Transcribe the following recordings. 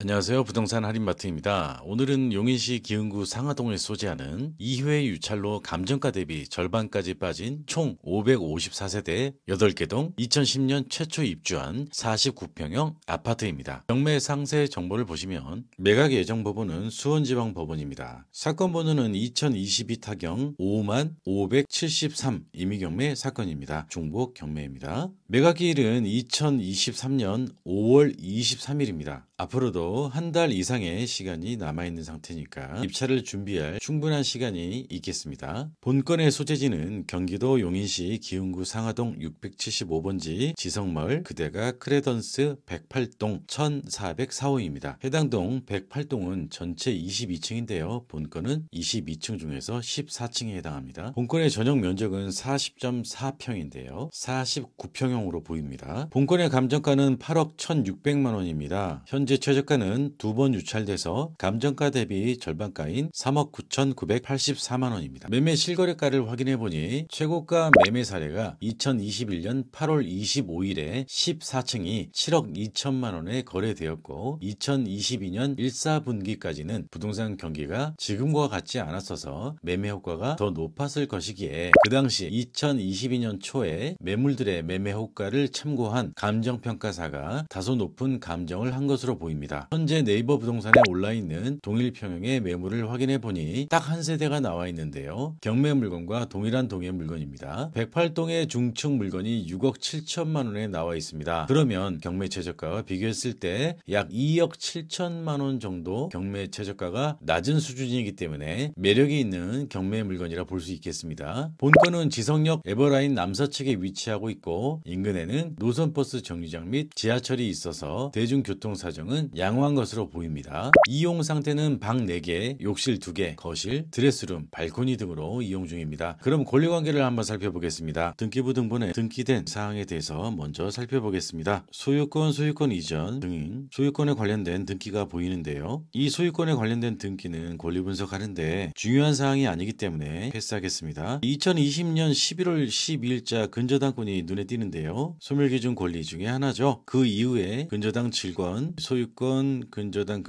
안녕하세요. 부동산 할인마트입니다. 오늘은 용인시 기흥구 상하동에 소재하는 2회 유찰로 감정가 대비 절반까지 빠진 총 554세대 8개 동 2010년 최초 입주한 49평형 아파트입니다. 경매 상세 정보를 보시면 매각 예정 법원은 수원지방법원입니다. 사건 번호는 2022 타경 55,573 임의경매 사건입니다. 중복 경매입니다. 매각기일은 2023년 5월 23일입니다. 앞으로도 한 달 이상의 시간이 남아있는 상태니까 입찰을 준비할 충분한 시간이 있겠습니다. 본건의 소재지는 경기도 용인시 기흥구 상하동 675번지 지성마을 그대가 크레던스 108동 1404호입니다. 해당 동 108동은 전체 22층인데요. 본건은 22층 중에서 14층에 해당합니다. 본건의 전용 면적은 40.4평인데요. 49평형으로 보입니다. 본건의 감정가는 8억 1,600만 원입니다. 현재 최저가는 두 번 유찰돼서 감정가 대비 절반가인 3억 9,984만 원입니다. 매매 실거래가를 확인해보니 최고가 매매 사례가 2021년 8월 25일에 14층이 7억 2천만 원에 거래되었고 2022년 1사분기까지는 부동산 경기가 지금과 같지 않았어서 매매 효과가 더 높았을 것이기에 그 당시 2022년 초에 매물들의 매매 효과를 참고한 감정평가사가 다소 높은 감정을 한 것으로 보입니다. 현재 네이버 부동산에 올라있는 동일 평형의 매물을 확인해보니 딱 한 세대가 나와 있는데요. 경매 물건과 동일한 동의 물건입니다. 108동의 중층 물건이 6억 7천만 원에 나와 있습니다. 그러면 경매 최저가와 비교했을 때 약 2억 7천만 원 정도 경매 최저가가 낮은 수준이기 때문에 매력이 있는 경매 물건이라 볼 수 있겠습니다. 본건은 지성역 에버라인 남서측에 위치하고 있고 인근에는 노선버스 정류장 및 지하철이 있어서 대중교통 사정은 양호한 것으로 보입니다. 이용 상태는 방 4개, 욕실 2개, 거실, 드레스룸, 발코니 등으로 이용 중입니다. 그럼 권리관계를 한번 살펴보겠습니다. 등기부 등본에 등기된 사항에 대해서 먼저 살펴보겠습니다. 소유권, 소유권 이전 등 소유권에 관련된 등기가 보이는데요. 이 소유권에 관련된 등기는 권리 분석하는데 중요한 사항이 아니기 때문에 패스하겠습니다. 2020년 11월 12일자 근저당권이 눈에 띄는데요. 소멸기준 권리 중에 하나죠. 그 이후에 근저당 7권, 소유권, 근저당,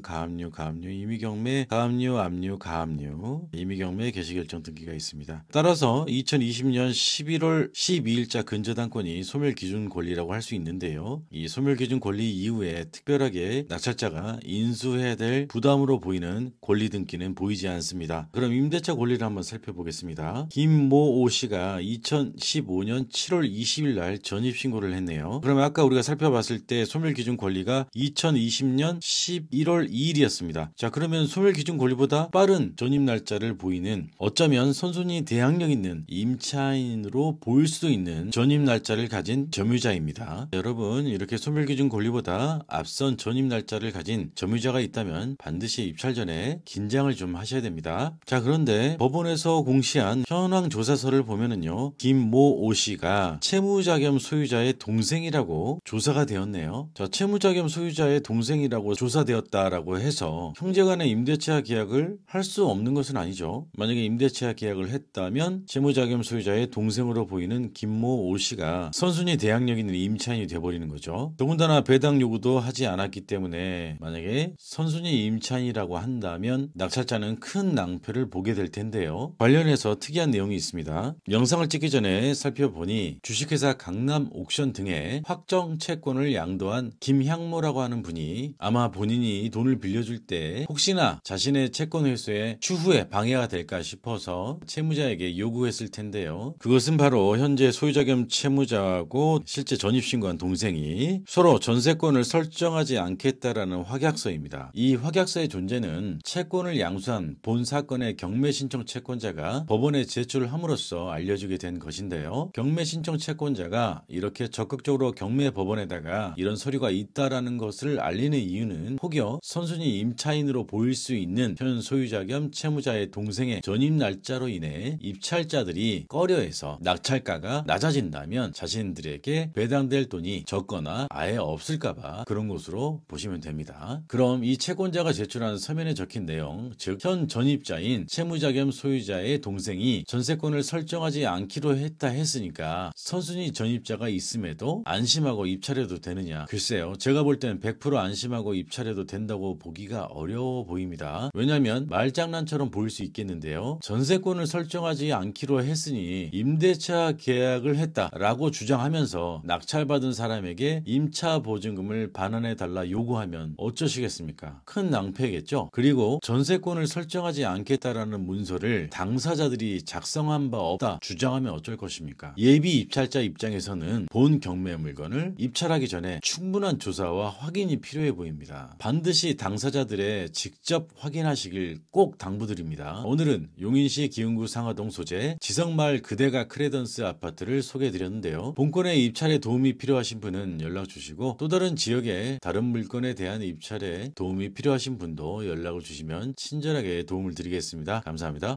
가압류, 임의경매, 가압류, 압류, 가압류, 임의경매 개시결정 등기가 있습니다. 따라서 2020년 11월 12일자 근저당권이 소멸기준 권리라고 할 수 있는데요. 이 소멸기준 권리 이후에 특별하게 낙찰자가 인수해야 될 부담으로 보이는 권리 등기는 보이지 않습니다. 그럼 임대차 권리를 한번 살펴보겠습니다. 김모오 씨가 2015년 7월 20일 날 전입신고를 했네요. 그러면 아까 우리가 살펴봤을 때 소멸기준 권리가 2020년 11월 2일이었습니다. 자, 그러면 소멸기준 권리보다 빠른 전입 날짜를 보이는 어쩌면 선순위 대항력 있는 임차인으로 보일 수도 있는 전입 날짜를 가진 점유자입니다. 여러분, 이렇게 소멸기준 권리보다 앞선 전입 날짜를 가진 점유자가 있다면 반드시 입찰 전에 긴장을 좀 하셔야 됩니다. 자, 그런데 법원에서 공시한 현황 조사서를 보면은요, 김모오 씨가 채무자 겸 소유자의 동생이라고 조사가 되었네요. 자, 채무자 겸 소유자의 동생이라고 조사되었다라고 해서 형제간의 임대차 계약을 할 수 없는 것은 아니죠. 만약에 임대차 계약을 했다면 채무자 겸 소유자의 동생으로 보이는 김모오 씨가 선순위 대항력 있는 임차인이 돼버리는 거죠. 더군다나 배당 요구도 하지 않았기 때문에 만약에 선순위 임차인이라고 한다면 낙찰자는 큰 낭패를 보게 될 텐데요. 관련해서 특이한 내용이 있습니다. 영상을 찍기 전에 살펴보니 주식회사 강남 옥션 등의 확정 채권을 양도한 김향모라고 하는 분이 아마 본인이 돈을 빌려줄 때 혹시나 자신의 채권 회수에 추후에 방해가 될까 싶어서 채무자에게 요구했을 텐데요. 그것은 바로 현재 소유자 겸 채무자하고 실제 전입신고한 동생이 서로 전세권을 설정하지 않겠다라는 확약서입니다. 이 확약서의 존재는 채권을 양수한 본 사건의 경매 신청 채권자가 법원에 제출을 함으로써 알려지게 된 것인데요. 경매 신청 채권자가 이렇게 적극적으로 경매 법원에다가 이런 서류가 있다라는 것을 알리는 이유는 혹여 선순위 임차인으로 보일 수 있는 현 소유자 겸 채무자의 동생의 전입 날짜로 인해 입찰자들이 꺼려해서 낙찰가가 낮아진다면 자신들에게 배당될 돈이 적거나 아예 없을까봐 그런 것으로 보시면 됩니다. 그럼 이 채권자가 제출한 서면에 적힌 내용, 즉 현 전입자인 채무자 겸 소유자의 동생이 전세권을 설정하지 않기로 했으니까 선순위 전입자가 있음에도 안심하고 입찰해도 되느냐? 글쎄요, 제가 볼 때는 100% 안심하고 입찰해도 된다고 보기가 어려워 보입니다. 왜냐하면 말장난처럼 보일 수 있겠는데요. 전세권을 설정하지 않기로 했으니 임대차 계약을 했다라고 주장하면서 낙찰받은 사람에게 임차 보증금을 반환해달라 요구하면 어쩌시겠습니까? 큰 낭패겠죠. 그리고 전세권을 설정하지 않겠다라는 문서를 당사자들이 작성한 바 없다 주장하면 어쩔 것입니까? 예비 입찰자 입장에서는 본 경매 물건을 입찰하기 전에 충분한 조사와 확인이 필요해 보입니다. 반드시 당사자들의 직접 확인하시길 꼭 당부드립니다. 오늘은 용인시 기흥구 상하동 소재 지성마을 그대가 크레던스 아파트를 소개해드렸는데요. 본건의 입찰에 도움이 필요하신 분은 연락 주시고 또 다른 지역의 다른 물건에 대한 입찰에 도움이 필요하신 분도 연락을 주시면 친절하게 도움을 드리겠습니다. 감사합니다.